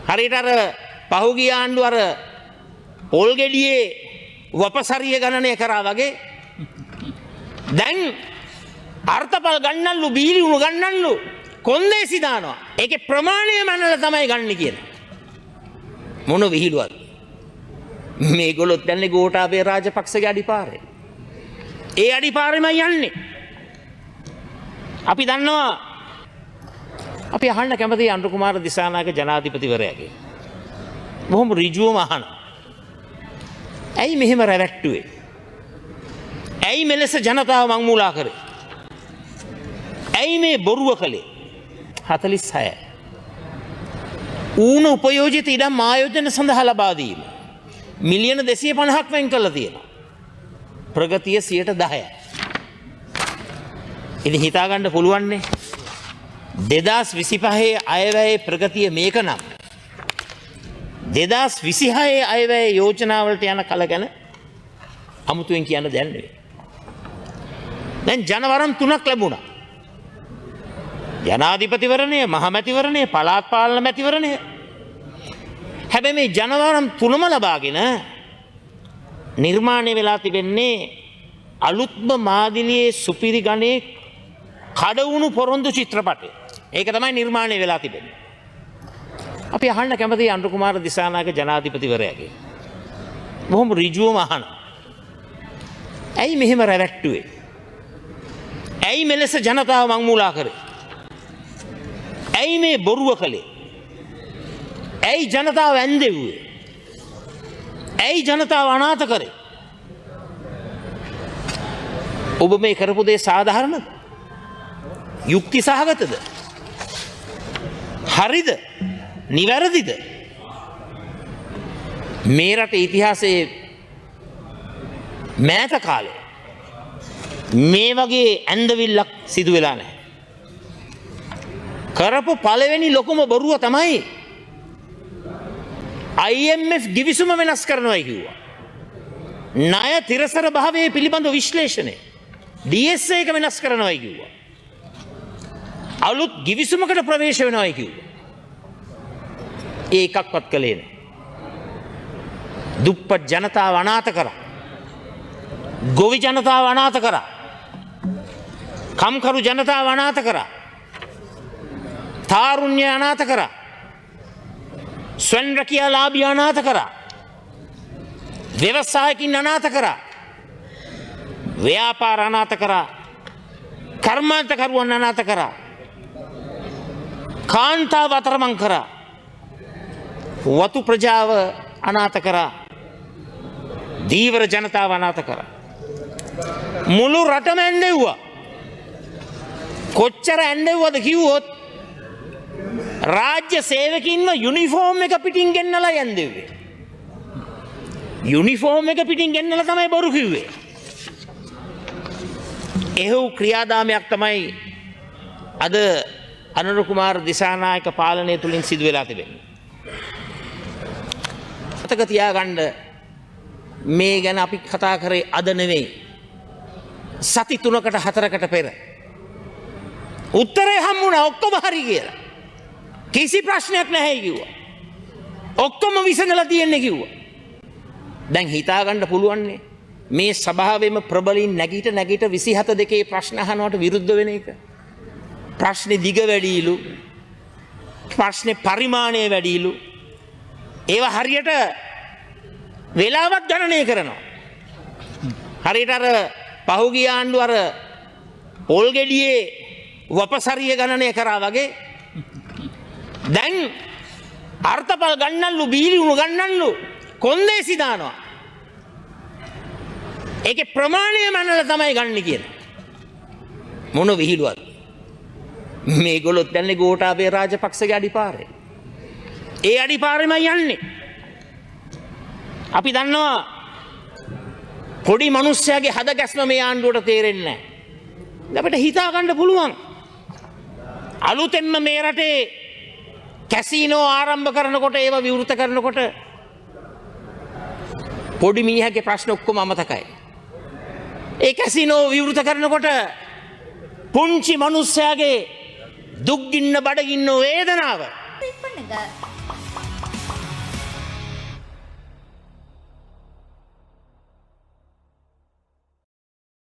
හරියට අර පහුගිය ආණ්ඩුව අර පොල් ගෙඩියේ වපසරිය ගණනය කරා වගේ දැන් අර්ථපල් ගන්නල්ලු බීලි උණු ගන්නල්ලු කොන්දේසි දානවා. ඒකේ ප්‍රමාණය මනලා තමයි ගන්න කියන. මොන විහිළුවක්ද? මේගොල්ලෝ දැන්නේ ගෝඨාභය රාජපක්ෂගේ අඩිපාරේ. ඒ අඩිපාරෙමයි යන්නේ. අපි දන්නවා අපි අහන්න කැමති අනුර කුමාර දිසානායක ජනාධිපතිවරයාගේ. බොහොම ඍජුවම අහනවා. ඇයි මෙහෙම රැවට්ටුවේ? ඇයි මෙලෙස ජනතාව මංමුලා කරේ? ඇයි මේ බොරුව කළේ? 46 ඌන උපයෝජිත ඉඩම් ආයෝජන සඳහා ලබා දීම මිලියන 250ක් වෙන් කළා තියෙනවා. ප්‍රගතිය 10%. ඉතින් හිතා ගන්න පුළුවන්නේ 2025 අයවැයේ ප්‍රගතිය මේක නම් 2026 අයවැයේ යෝජනා වලට යන කල ගැන අමුතුවෙන් කියන්න දෙයක් නෙවෙයි. දැන් ජනවරම් 3ක් ලැබුණා. ජනාධිපතිවරණය, මහමැතිවරණය, පළාත් පාලන මැතිවරණය. හැබැයි මේ ජනවරම් 3ම ලබාගෙන නිර්මාණය වෙලා තිබෙන්නේ අලුත්ම මාදිලියේ සුපිරි ගණේ කඩවුණු පොරොන්දු චිත්‍රපටය. ඒක තමයි නිර්මාණය වෙලා තිබෙන්නේ. අපි අහන්න කැමති අනුර කුමාර දිසානායක ජනාධිපතිවරයාගේ. බොහොම ඍජුවම අහනවා. ඇයි මෙහෙම රැවට්ටුවේ? ඇයි මෙලෙස ජනතාව මංමුලා කරේ? ඇයි මේ බොරුව කළේ? ඇයි ජනතාව ඇන්දෙව්වේ? ඇයි ජනතාව අනාථ කරේ? ඔබ මේ කරපු දේ සාධාරණද? යුක්ති සහගතද? හරිද? නිවැරදිද? මේ රටේ ඉතිහාසයේ මෑත කාලේ මේ වගේ ඇන්දවිල්ලක් සිදු වෙලා නැහැ. කරපු පළවෙනි ලොකුම බොරුව තමයි IMF ගිවිසුම වෙනස් කරනවා කිව්වා. ණය තිරසර භාවයේ පිළිබඳ විශ්ලේෂණය DSA එක වෙනස් කරනවා කිව්වා. අලුත් ගිවිසුමකට ප්‍රවේශ වෙනවා කිව්වා. ඒකක්වත් කළේ නැහැ. දුප්පත් ජනතාව අනාථ කරා. ගොවි ජනතාව අනාථ කරා. කම්කරු ජනතාව අනාථ කරා. තාරුණ්‍ය අනාථ කරා. ස්වයං රැකියා ලාභී අනාථ කරා. ව්‍යවසායකින් අනාථ කරා. ව්‍යාපාර අනාථ කරා. කර්මාන්තකරුවන් අනාථ කරා. කාන්තාව අතරමං කරා. වතු ප්‍රජාව අනාථ කරා. දීවර ජනතාව අනාථ කරා. මුළු රටම ඇන්දෙව්වා. කොච්චර ඇන්දෙව්වද කිව්වොත් රාජ්‍ය සේවකින්ව යුනිෆෝම් එක පිටින් ගෙන්නලා ඇන්දෙව්වේ. යුනිෆෝම් එක පිටින් ගෙන්නලා තමයි බොරු කිව්වේ. එහෙව් ක්‍රියාදාමයක් තමයි අද අනුර කුමාර දිසානායක පාලනය තුලින් සිදු වෙලා තිබෙන්නේ. මතක තියාගන්න මේ ගැන අපි කතා කරේ අද නෙවෙයි. සති 3කට 4කට පෙර. උත්තරේ හම්බුණා ඔක්කොම හරි කියලා. කිසි ප්‍රශ්නයක් නැහැ කිව්වා. ඔක්කොම විසඳලා තියෙන්නේ කිව්වා. දැන් හිතා ගන්න පුළුවන්නේ මේ සභාවෙම ප්‍රබලින් නැගිට 27 ප්‍රශ්න අහනවට විරුද්ධ වෙන එක. ප්‍රශ්නේ දිග වැඩිලු. ප්‍රශ්නේ පරිමාණය වැඩිලු. ඒවා හරියට වෙලාවක් ගණනය කරනවා. හරියට අර පහුගිය ආණ්ඩුව අර පොල් ගෙඩියේ වපසරිය ගණනය කරා වගේ දැන් අර්ථපල් ගන්නල්ලු බීලි උණු ගන්නල්ලු කොන්දේසි දානවා. ඒකේ ප්‍රමාණය මනලා තමයි ගන්න කියන. මොන විහිළුවක්ද? මේගොල්ලෝ දැන්නේ ගෝඨාභය රාජපක්ෂගේ අඩිපාරේ. ඒ අඩිපාරෙමයි යන්නේ. අපි දන්නවා පොඩි මිනිස්සයාගේ හද ගැස්ම මේ ආණ්ඩුවට තේරෙන්නේ නැහැ. අපිට හිතා ගන්න පුළුවන්. අලුතෙන්ම මේ රටේ කැසිනෝ ආරම්භ කරනකොට ඒවා විවෘත කරනකොට පොඩි මිනිහගේ ප්‍රශ්න ඔක්කොම අමතකයි. ඒ කැසිනෝ විවෘත කරනකොට පුංචි මිනිස්සයාගේ දුක්ගින්න බඩගින්න වේදනාව